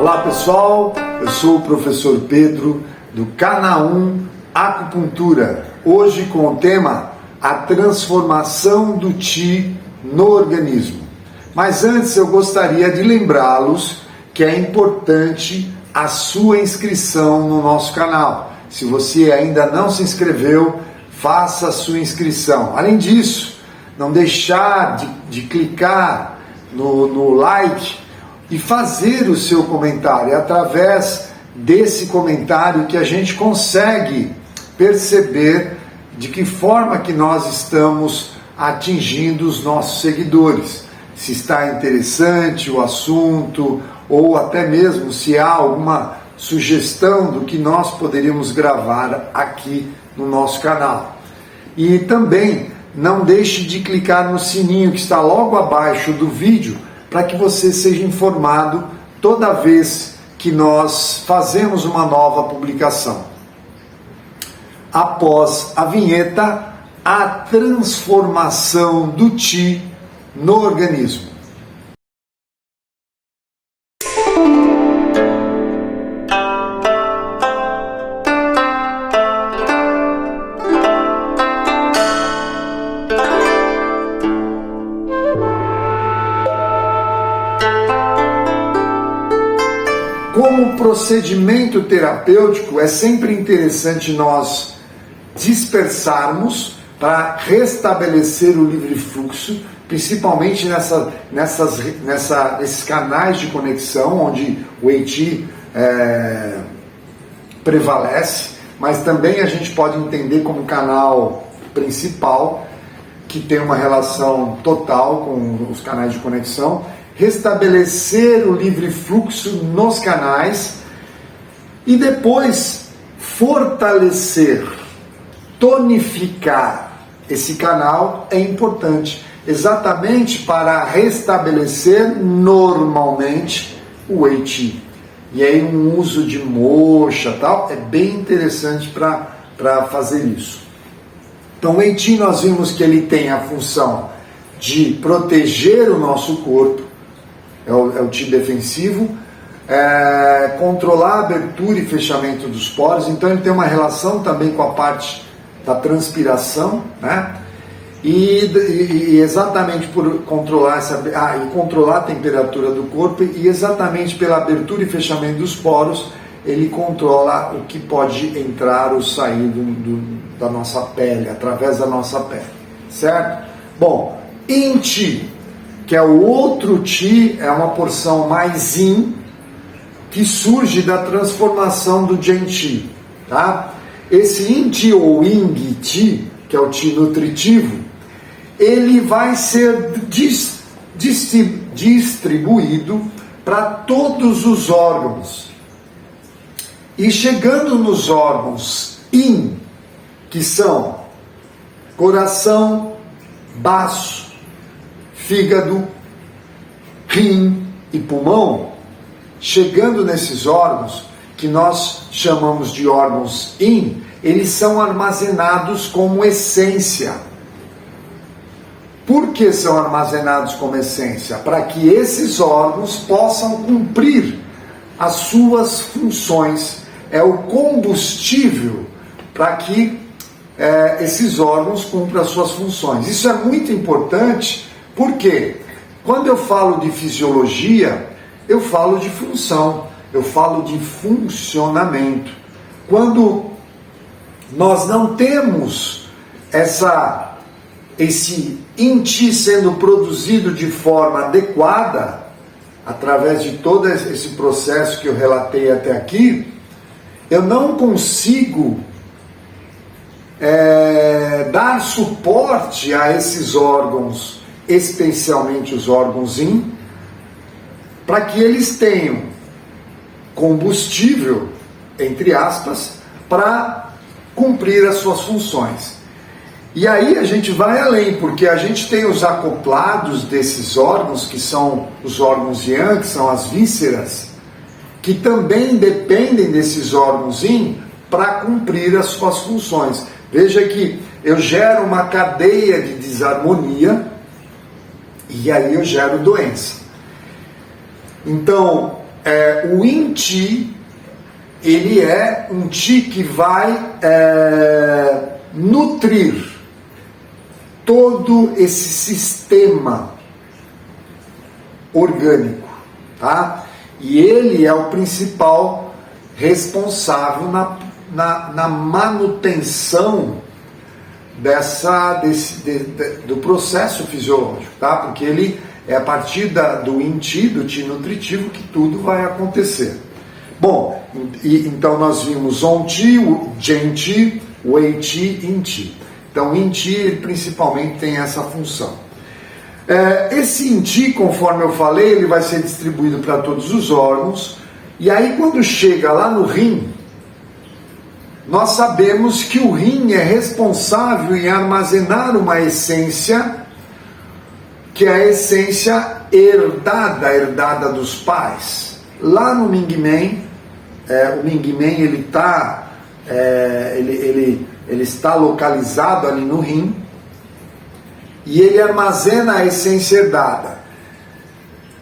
Olá pessoal, eu sou o professor Pedro do Canaum Acupuntura, hoje com o tema a transformação do Qi no organismo. Mas antes eu gostaria de lembrá-los que é importante a sua inscrição no nosso canal. Se você ainda não se inscreveu, faça a sua inscrição. Além disso, não deixar de clicar no like e fazer o seu comentário. É através desse comentário que a gente consegue perceber de que forma que nós estamos atingindo os nossos seguidores. Se está interessante o assunto ou até mesmo se há alguma sugestão do que nós poderíamos gravar aqui no nosso canal. E também não deixe de clicar no sininho que está logo abaixo do vídeo para que você seja informado toda vez que nós fazemos uma nova publicação. Após a vinheta, a transformação do Qi no organismo. Como procedimento terapêutico, é sempre interessante nós dispersarmos para restabelecer o livre fluxo, principalmente nesses canais de conexão, onde o Qi prevalece, mas também a gente pode entender como canal principal, que tem uma relação total com os canais de conexão, restabelecer o livre fluxo nos canais e depois fortalecer, tonificar esse canal é importante, exatamente para restabelecer normalmente o Qi. E aí um uso de moxa tal é bem interessante para fazer isso. Então o Qi nós vimos que ele tem a função de proteger o nosso corpo, é o Qi defensivo, controlar a abertura e fechamento dos poros, então ele tem uma relação também com a parte da transpiração, né? E exatamente por controlar controlar a temperatura do corpo, e exatamente pela abertura e fechamento dos poros, ele controla o que pode entrar ou sair da nossa pele, através da nossa pele, certo? Bom, Yin Qi, que é o outro Qi, é uma porção mais Yin, que surge da transformação do Jian Qi, tá? Esse Yin Qi ou Ying Qi, que é o Qi nutritivo, ele vai ser distribuído para todos os órgãos. E chegando nos órgãos Yin, que são coração, baço, fígado, rim e pulmão, chegando nesses órgãos, que nós chamamos de órgãos Yin, eles são armazenados como essência. Por que são armazenados como essência? Para que esses órgãos possam cumprir as suas funções. É o combustível para que esses órgãos cumpram as suas funções. Isso é muito importante. Porque quando eu falo de fisiologia, eu falo de função, eu falo de funcionamento. Quando nós não temos esse Yin Qi sendo produzido de forma adequada, através de todo esse processo que eu relatei até aqui, eu não consigo dar suporte a esses órgãos, especialmente os órgãos Yin, para que eles tenham combustível, entre aspas, para cumprir as suas funções. E aí a gente vai além, porque a gente tem os acoplados desses órgãos, que são os órgãos Yang, que são as vísceras, que também dependem desses órgãos Yin para cumprir as suas funções. Veja que eu gero uma cadeia de desarmonia, e aí eu gero doença. Então, o Yin Qi, ele é um Qi que vai nutrir todo esse sistema orgânico, tá? E ele é o principal responsável na manutenção do processo fisiológico, tá? Porque ele é a partir do Yin Qi, do Qi nutritivo, que tudo vai acontecer. Bom, então nós vimos On Qi, o Zhen Qi, Wei Qi, Yin Qi. Então, o Yin Qi, ele principalmente tem essa função. Esse Yin Qi, conforme eu falei, ele vai ser distribuído para todos os órgãos, e aí quando chega lá no rim, nós sabemos que o rim é responsável em armazenar uma essência, que é a essência herdada dos pais. Lá no Ming Men, o Ming Men ele está localizado ali no rim, e ele armazena a essência herdada.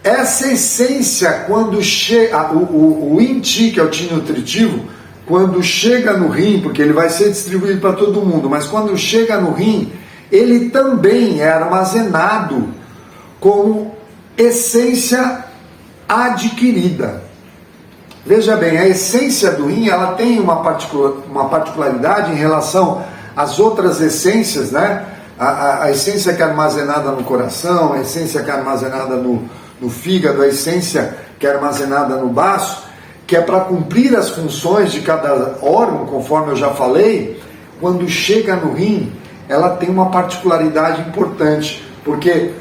Essa essência, quando chega, o Yin Qi, que é o Qi nutritivo, quando chega no rim, porque ele vai ser distribuído para todo mundo, mas quando chega no rim, ele também é armazenado como essência adquirida. Veja bem, a essência do rim, ela tem uma particularidade em relação às outras essências, né? A essência que é armazenada no coração, a essência que é armazenada no fígado, a essência que é armazenada no baço, que é para cumprir as funções de cada órgão, conforme eu já falei. Quando chega no rim, ela tem uma particularidade importante, porque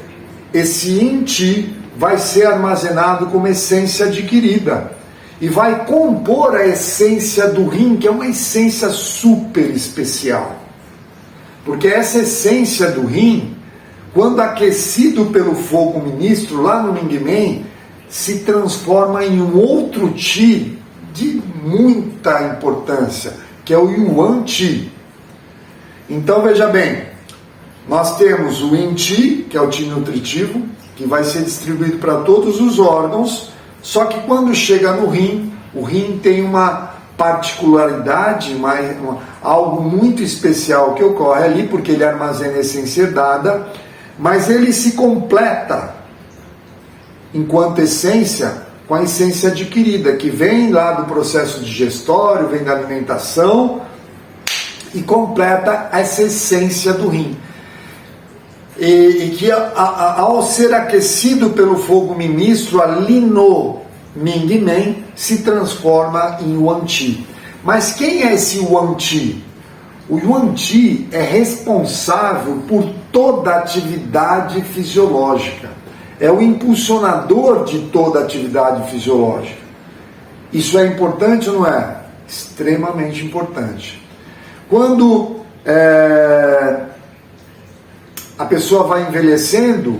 esse Yin Qi vai ser armazenado como essência adquirida e vai compor a essência do rim, que é uma essência super especial. Porque essa essência do rim, quando aquecido pelo fogo ministro lá no Ming Men, se transforma em um outro Qi de muita importância, que é o Yuan Qi. Então veja bem, nós temos o Yin Qi, que é o Qi nutritivo, que vai ser distribuído para todos os órgãos, só que quando chega no rim, o rim tem uma particularidade, algo muito especial que ocorre ali, porque ele armazena a essência herdada, mas ele se completa enquanto essência com a essência adquirida, que vem lá do processo digestório, vem da alimentação e completa essa essência do rim. E que ao ser aquecido pelo fogo ministro ali no Ming Men, se transforma em Yuan Qi. Mas quem é esse Yuan Qi? O Yuan Qi é responsável por toda a atividade fisiológica. É o impulsionador de toda a atividade fisiológica. Isso é importante ou não é? Extremamente importante. Quando a pessoa vai envelhecendo,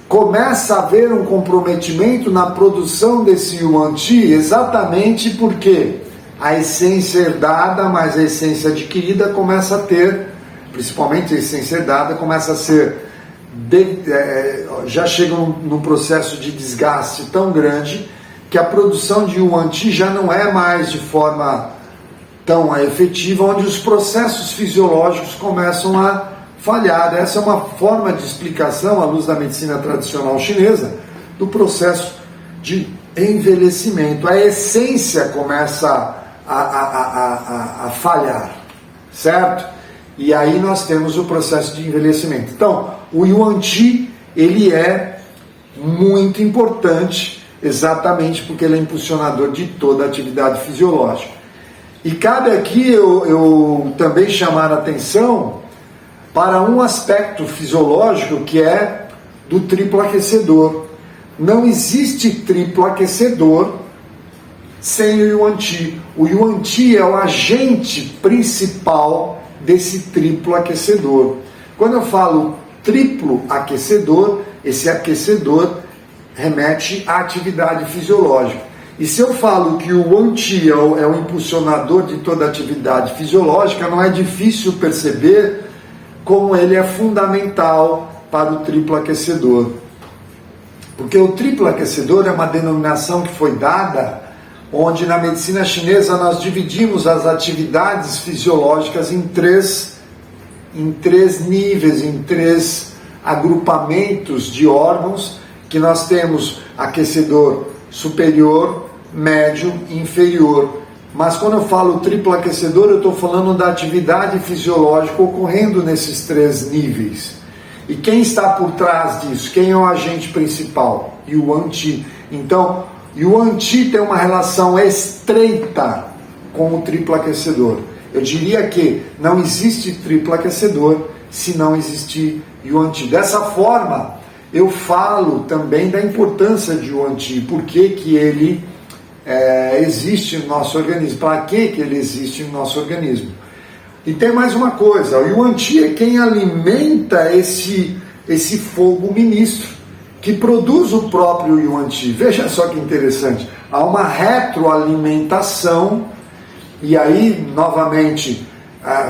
começa a haver um comprometimento na produção desse Yuan Qi, exatamente porque a essência herdada mais a essência adquirida começa a ter, principalmente a essência herdada, começa a ser, já chega num processo de desgaste tão grande que a produção de Yuan Qi já não é mais de forma tão efetiva, onde os processos fisiológicos começam a falhar. Essa é uma forma de explicação, à luz da medicina tradicional chinesa, do processo de envelhecimento. A essência começa a falhar, certo? E aí nós temos o processo de envelhecimento. Então, o Yuan Qi, ele é muito importante, exatamente porque ele é impulsionador de toda a atividade fisiológica. E cabe aqui eu também chamar a atenção para um aspecto fisiológico que é do triplo aquecedor. Não existe triplo aquecedor sem o Yuan Qi. O Yuan Qi é o agente principal desse triplo aquecedor. Quando eu falo triplo aquecedor, esse aquecedor remete à atividade fisiológica. E se eu falo que o Yuan Qi é o impulsionador de toda a atividade fisiológica, não é difícil perceber como ele é fundamental para o triplo aquecedor. Porque o triplo aquecedor é uma denominação que foi dada, onde na medicina chinesa nós dividimos as atividades fisiológicas em três níveis, em três agrupamentos de órgãos, que nós temos aquecedor superior, médio e inferior. Mas quando eu falo triplo aquecedor, eu estou falando da atividade fisiológica ocorrendo nesses três níveis. E quem está por trás disso? Quem é o agente principal? Yuan Qi. Então, Yuan Qi tem uma relação estreita com o triplo aquecedor. Eu diria que não existe triplo aquecedor se não existir Yuan Qi. Dessa forma, eu falo também da importância de Yuan Qi, por que ele existe no nosso organismo, para que ele existe no nosso organismo. E tem mais uma coisa, o Yuan Qi é quem alimenta esse fogo ministro, que produz o próprio Yuan Qi. Veja só que interessante, há uma retroalimentação, e aí, novamente,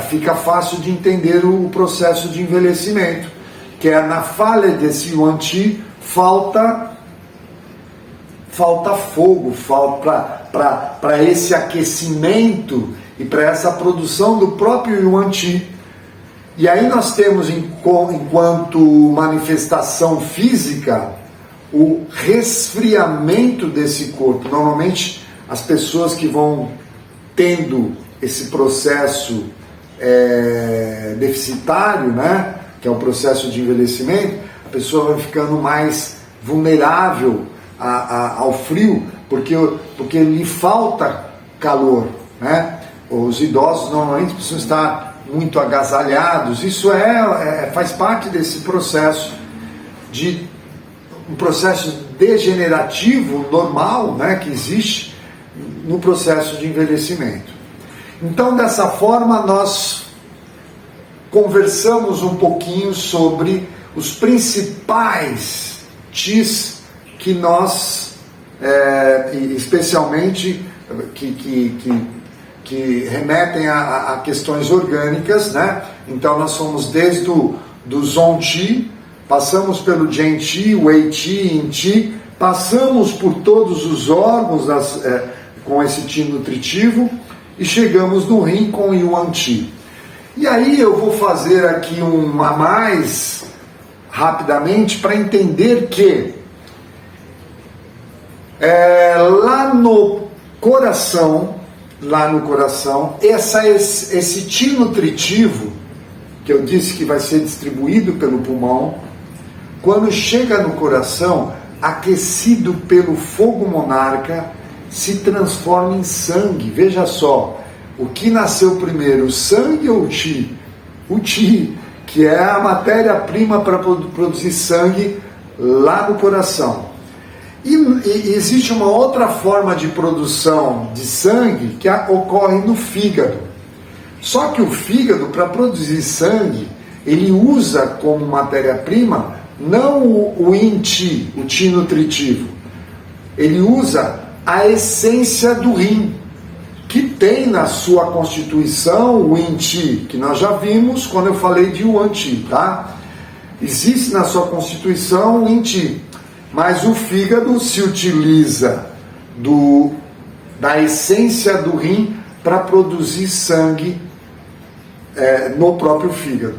fica fácil de entender o processo de envelhecimento, que é na falha desse Yuan Qi, falta fogo, falta para esse aquecimento e para essa produção do próprio Yuan Qi. E aí nós temos, enquanto manifestação física, o resfriamento desse corpo. Normalmente, as pessoas que vão tendo esse processo deficitário, né, que é o processo de envelhecimento, a pessoa vai ficando mais vulnerável ao frio, porque lhe falta calor, né? Os idosos normalmente precisam estar muito agasalhados. Isso faz parte desse processo um processo degenerativo normal, né, que existe no processo de envelhecimento. Então, dessa forma, nós conversamos um pouquinho sobre os principais Qis que nós, especialmente, que remetem a questões orgânicas, né? Então nós fomos desde do Zong Qi, passamos pelo Zhen Qi, Wei Qi, Yin Qi, passamos por todos os órgãos com esse Qi nutritivo e chegamos no rim com Yuan Qi. E aí eu vou fazer aqui a mais rapidamente para entender que lá no coração, esse Qi nutritivo, que eu disse que vai ser distribuído pelo pulmão, quando chega no coração, aquecido pelo fogo monarca, se transforma em sangue. Veja só, o que nasceu primeiro, o sangue ou o Qi? O Qi, que é a matéria-prima para produzir sangue lá no coração. E existe uma outra forma de produção de sangue que ocorre no fígado. Só que o fígado, para produzir sangue, ele usa como matéria-prima não o Yin Qi, o Qi nutritivo. Ele usa a essência do rim, que tem na sua constituição o Yin Qi, que nós já vimos quando eu falei de Yuan Qi, tá? Existe na sua constituição o Yin Qi. Mas o fígado se utiliza da essência do rim para produzir sangue no próprio fígado.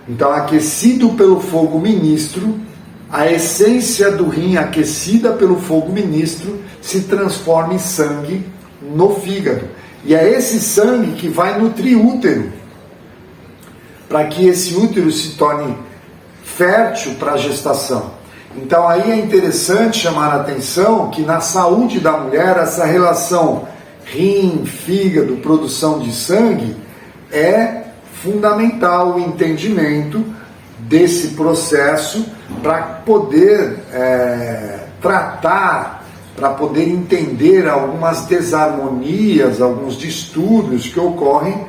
Então, aquecido pelo fogo ministro, a essência do rim aquecida pelo fogo ministro se transforma em sangue no fígado. E é esse sangue que vai nutrir o útero, para que esse útero se torne fértil para a gestação. Então aí é interessante chamar a atenção que na saúde da mulher essa relação rim, fígado, produção de sangue é fundamental o entendimento desse processo para poder tratar, para poder entender algumas desarmonias, alguns distúrbios que ocorrem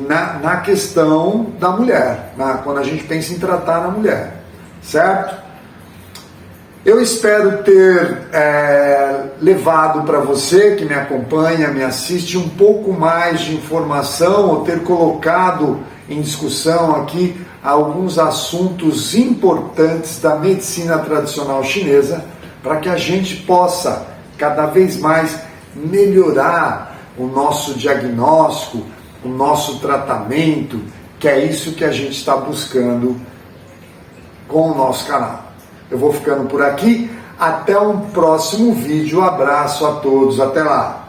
na questão da mulher, quando a gente pensa em tratar a mulher, certo? Eu espero ter levado para você que me acompanha, me assiste, um pouco mais de informação, ou ter colocado em discussão aqui alguns assuntos importantes da medicina tradicional chinesa para que a gente possa cada vez mais melhorar o nosso diagnóstico, o nosso tratamento, que é isso que a gente está buscando com o nosso canal. Eu vou ficando por aqui, até um próximo vídeo, abraço a todos, até lá!